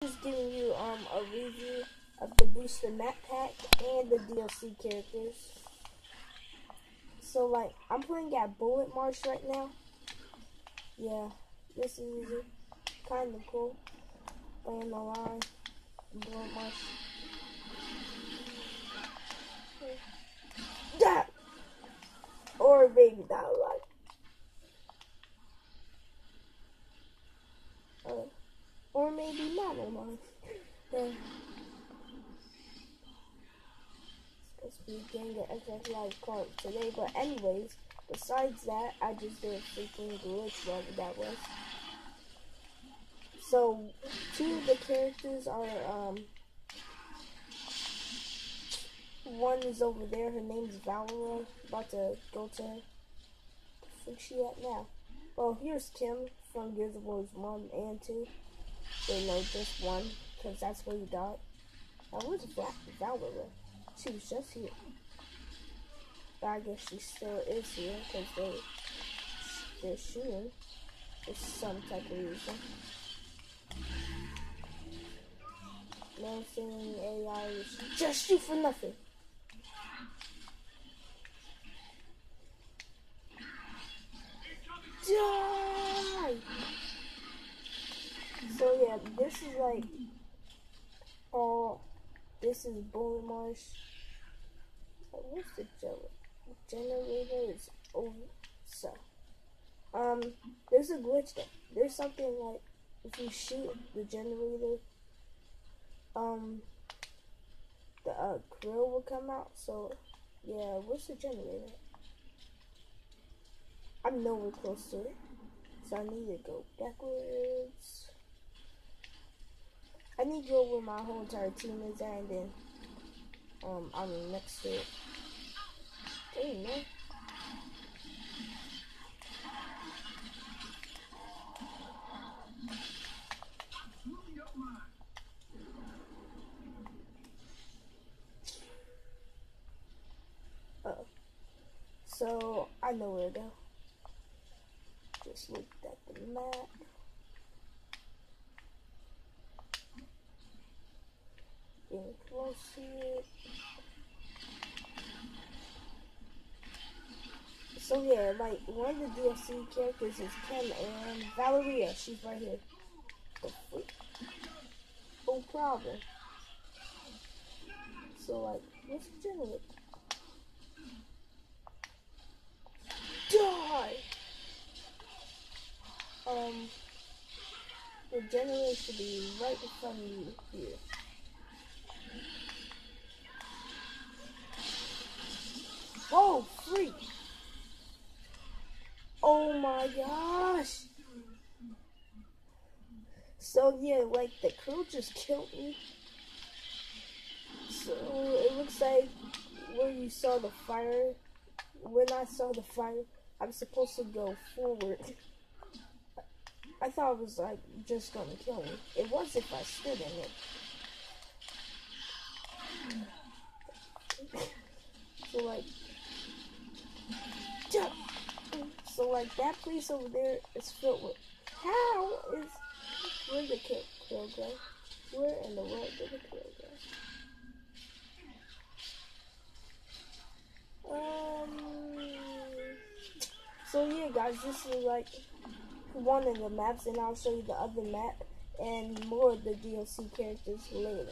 Just giving you a review of the booster map pack and the DLC characters. So like I'm playing at Bullet Marsh right now. Yeah, this is kind of cool. Playing the line, Bullet Marsh. That or maybe that like. Or maybe not, Omar. It's supposed to be getting the Xbox Live card today, but anyways, besides that, I just did a freaking glitch, whatever that was. So, two of the characters are, one is over there, her name's Valera, about to go to her. Where's she at now? Well, here's Kim from Gears of War 1 and 2. They know just one, because that's where he died. Now, where's Valera? She was just here. But I guess she still is here, because they're shooting for some type of reason. No saying AI is just shoot for nothing. Die! So yeah, this is like this is Bullet Marsh. What's the generator is over. So there's a glitch there. There's something like if you shoot the generator, the grill will come out. So yeah, what's the generator? I'm nowhere close to it, so I need to go backwards. I need to go where my whole entire team is at, and then I'm next to it. Dang, man. So I know where to go. Just looked at the map. Getting close to it. So yeah, like one of the DLC characters is Kim and Valeria. She's right here. The freak? No problem. So like, what's the generator? Die! The generator should be right in front of you here. Oh, freak! Oh my gosh! So yeah, like the crew just killed me. So it looks like where you saw the fire, when I saw the fire, I'm supposed to go forward. I thought it was like just gonna kill me. It was if I stood in it. So like that place over there is filled with. Where the kill go? Where in the world did the kill go? So yeah, guys, this is like one of the maps, and I'll show you the other map and more of the DLC characters later.